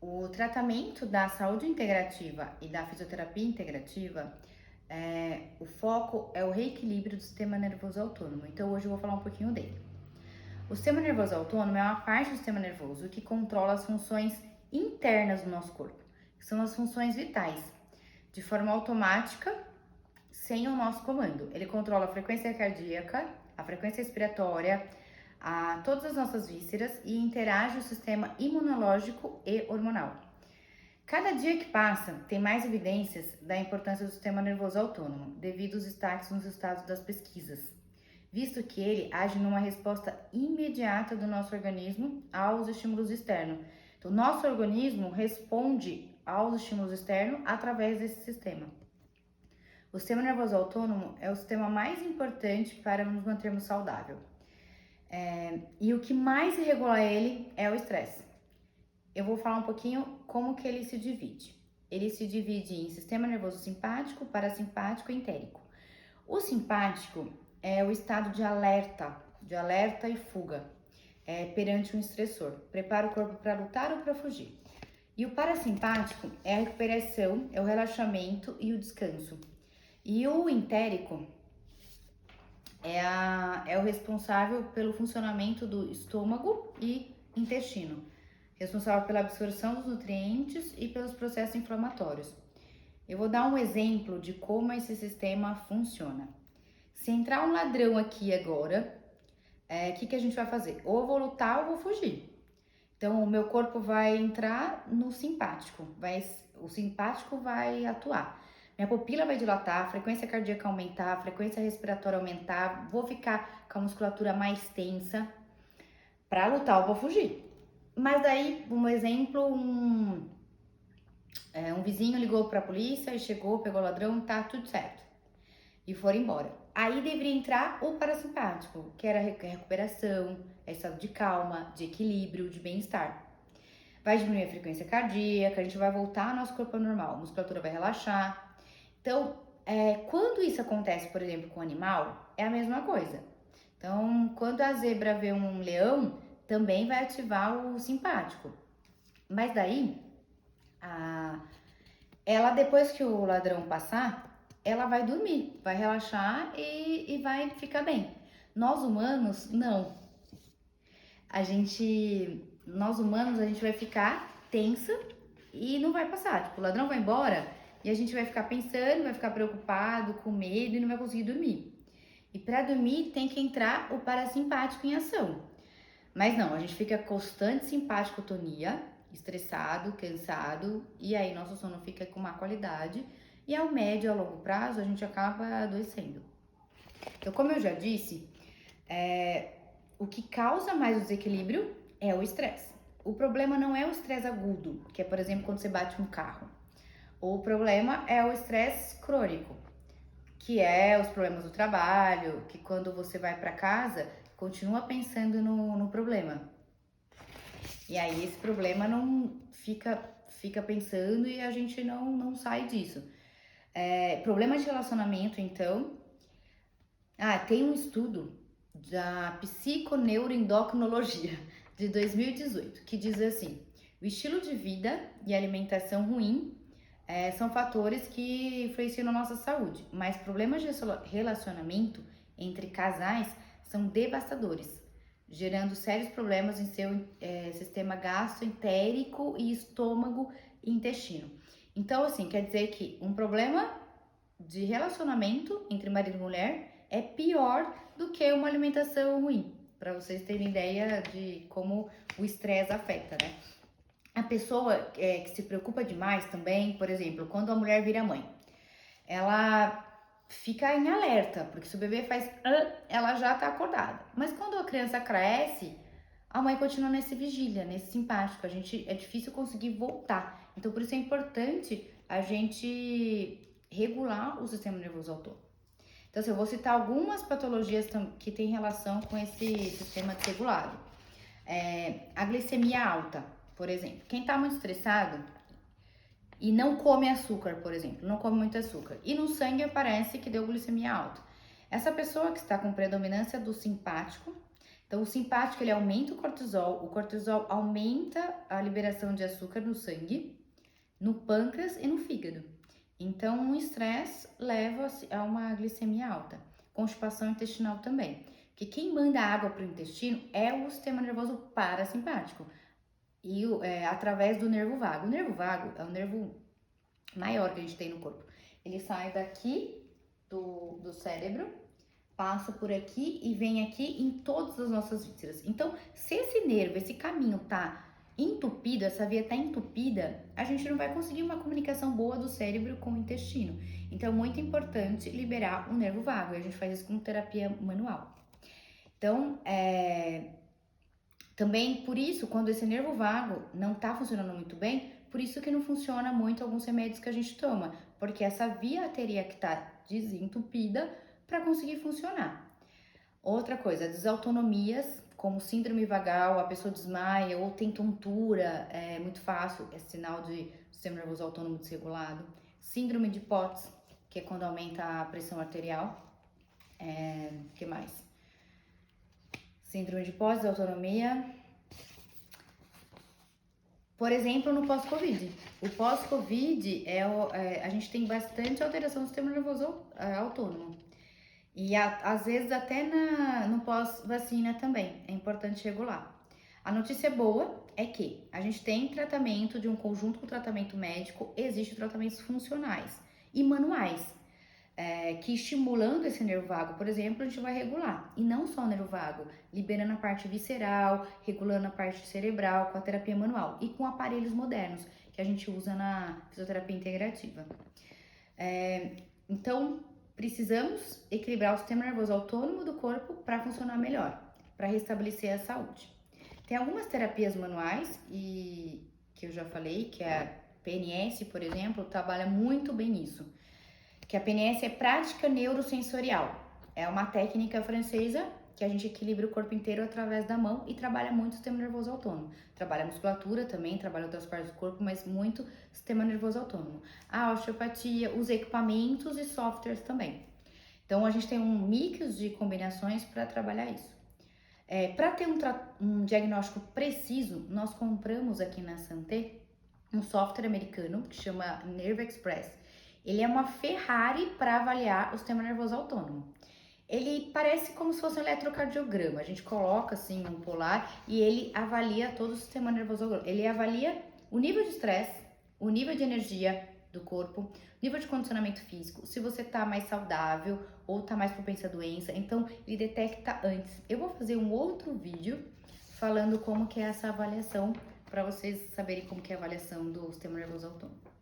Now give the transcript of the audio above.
O tratamento da saúde integrativa e da fisioterapia integrativa, o foco é o reequilíbrio do sistema nervoso autônomo. Então, hoje eu vou falar um pouquinho dele. O sistema nervoso autônomo é uma parte do sistema nervoso que controla as funções internas do nosso corpo, que são as funções vitais, de forma automática, sem o nosso comando. Ele controla a frequência cardíaca, a frequência respiratória, todas as nossas vísceras e interage o sistema imunológico e hormonal. Cada dia que passa, tem mais evidências da importância do sistema nervoso autônomo, devido aos destaques nos resultados das pesquisas, visto que ele age numa resposta imediata do nosso organismo aos estímulos externos. Então, nosso organismo responde aos estímulos externos através desse sistema. O sistema nervoso autônomo é o sistema mais importante para nos mantermos saudáveis. E o que mais regula ele é o estresse. Eu vou falar um pouquinho como que ele se divide. Ele se divide em sistema nervoso simpático, parasimpático e entérico. O simpático é o estado de alerta e fuga, perante um estressor. Prepara o corpo para lutar ou para fugir. E o parasimpático é a recuperação, é o relaxamento e o descanso. E o entérico é o responsável pelo funcionamento do estômago e intestino, responsável pela absorção dos nutrientes e pelos processos inflamatórios. Eu vou dar um exemplo de como esse sistema funciona. Se entrar um ladrão aqui agora, o que a gente vai fazer? Ou eu vou lutar ou vou fugir. Então, o meu corpo vai entrar no simpático, o simpático vai atuar. Minha pupila vai dilatar, a frequência cardíaca aumentar, a frequência respiratória aumentar, vou ficar com a musculatura mais tensa. Para lutar ou vou fugir. Mas daí, um exemplo, um vizinho ligou para a polícia e chegou, pegou o ladrão, tá tudo certo. E foram embora. Aí deveria entrar o parasimpático, que era recuperação, estado de calma, de equilíbrio, de bem-estar. Vai diminuir a frequência cardíaca, a gente vai voltar ao nosso corpo normal, a musculatura vai relaxar. Então, quando isso acontece, por exemplo, com o animal, é a mesma coisa. Então, quando a zebra vê um leão, também vai ativar o simpático. Mas daí, ela depois que o ladrão passar, ela vai dormir, vai relaxar e vai ficar bem. Nós humanos, não. Nós humanos, a gente vai ficar tensa e não vai passar. Tipo, o ladrão vai embora e a gente vai ficar pensando, vai ficar preocupado, com medo e não vai conseguir dormir. E para dormir tem que entrar o parasimpático em ação. Mas não, a gente fica constante simpaticotonia, estressado, cansado, e aí nosso sono fica com má qualidade, e ao médio e ao longo prazo a gente acaba adoecendo. Então, como eu já disse, o que causa mais o desequilíbrio é o estresse. O problema não é o estresse agudo, que é, por exemplo, quando você bate um carro. O problema é o estresse crônico, que é os problemas do trabalho, que quando você vai para casa, continua pensando no problema. E aí esse problema não fica pensando e a gente não sai disso. Problema de relacionamento, então. Tem um estudo da psiconeuroendocrinologia de 2018 que diz assim: o estilo de vida e alimentação ruim são fatores que influenciam na nossa saúde, mas problemas de relacionamento entre casais são devastadores, gerando sérios problemas em seu sistema gastroentérico e estômago e intestino. Então, assim, quer dizer que um problema de relacionamento entre marido e mulher é pior do que uma alimentação ruim, para vocês terem ideia de como o estresse afeta, né? A pessoa que se preocupa demais também, por exemplo, quando a mulher vira mãe, ela fica em alerta, porque se o bebê faz ela já tá acordada. Mas quando a criança cresce, a mãe continua nesse vigília, nesse simpático, é difícil conseguir voltar. Então, por isso é importante a gente regular o sistema nervoso autônomo. Então, assim, eu vou citar algumas patologias que têm relação com esse sistema desregulado. A glicemia alta, por exemplo. Quem tá muito estressado e não come açúcar, por exemplo, não come muito açúcar, e no sangue aparece que deu glicemia alta. Essa pessoa que está com predominância do simpático Então, o simpático, ele aumenta o cortisol aumenta a liberação de açúcar no sangue, no pâncreas e no fígado. Então, o estresse leva a uma glicemia alta, constipação intestinal também. Porque quem manda água para o intestino é o sistema nervoso parasimpático, e através do nervo vago. O nervo vago é o nervo maior que a gente tem no corpo. Ele sai daqui do cérebro, passa por aqui e vem aqui em todas as nossas vísceras. Então, se esse nervo, esse caminho tá entupido, essa via tá entupida, a gente não vai conseguir uma comunicação boa do cérebro com o intestino. Então, é muito importante liberar o nervo vago, e a gente faz isso com terapia manual. Então, também por isso, quando esse nervo vago não tá funcionando muito bem, por isso que não funciona muito alguns remédios que a gente toma, porque essa via teria que estar desentupida para conseguir funcionar. Outra coisa, desautonomias, como síndrome vagal, a pessoa desmaia ou tem tontura, é muito fácil, é sinal de sistema nervoso autônomo desregulado. Síndrome de Potts, que é quando aumenta a pressão arterial. O que mais? Síndrome de Potts, desautonomia. Por exemplo, no pós-Covid. O pós-Covid, a gente tem bastante alteração do sistema nervoso autônomo. E às vezes até no pós-vacina também, é importante regular. A notícia boa é que a gente tem tratamento de um conjunto com tratamento médico, existem tratamentos funcionais e manuais, que estimulando esse nervo vago, por exemplo, a gente vai regular. E não só o nervo vago, liberando a parte visceral, regulando a parte cerebral com a terapia manual e com aparelhos modernos que a gente usa na fisioterapia integrativa. Então, precisamos equilibrar o sistema nervoso autônomo do corpo para funcionar melhor, para restabelecer a saúde. Tem algumas terapias manuais e que eu já falei, que a PNS, por exemplo, trabalha muito bem nisso. Que a PNS é prática neurosensorial. É uma técnica francesa que a gente equilibra o corpo inteiro através da mão e trabalha muito o sistema nervoso autônomo. Trabalha a musculatura também, trabalha outras partes do corpo, mas muito sistema nervoso autônomo. A osteopatia, os equipamentos e softwares também. Então, a gente tem um mix de combinações para trabalhar isso. Para ter um diagnóstico preciso, nós compramos aqui na Santé um software americano que chama Nerve Express. Ele é uma Ferrari para avaliar o sistema nervoso autônomo. Ele parece como se fosse um eletrocardiograma. A gente coloca assim um polar e ele avalia todo o sistema nervoso autônomo. Ele avalia o nível de estresse, o nível de energia do corpo, nível de condicionamento físico, se você tá mais saudável ou tá mais propensa à doença. Então, ele detecta antes. Eu vou fazer um outro vídeo falando como que é essa avaliação, para vocês saberem como que é a avaliação do sistema nervoso autônomo.